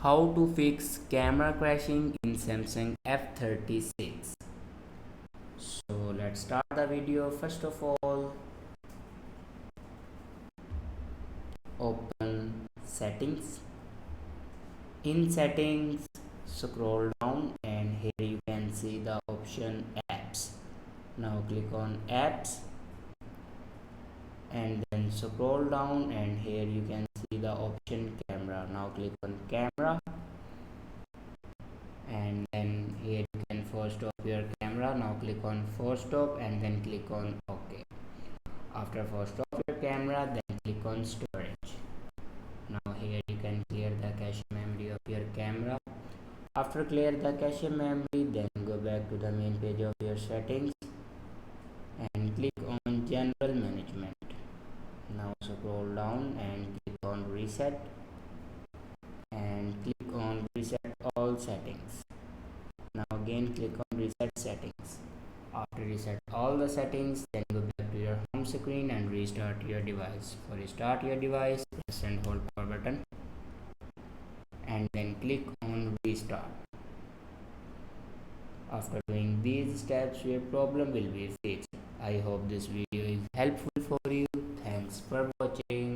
How to fix camera crashing in Samsung F36. So let's start the video. First of all, open settings. In settings, scroll down and here you can see the option apps. Now click on apps and then scroll down and here you can see the option camera. Now click on camera and then here you can force stop your camera. Now click on force stop and then click on OK. After force stop your camera, then click on storage. Now here you can clear the cache memory of your camera. After clear the cache memory, then go back to the main page of your settings and click on general management. Now scroll down and click on reset and click on reset all settings. Now again click on reset settings. After reset all the settings, then go back to your home screen and restart your device. For restart your device, press and hold power button and then click on restart. After doing these steps, your problem will be fixed. I hope this video is helpful for you. Thanks for watching.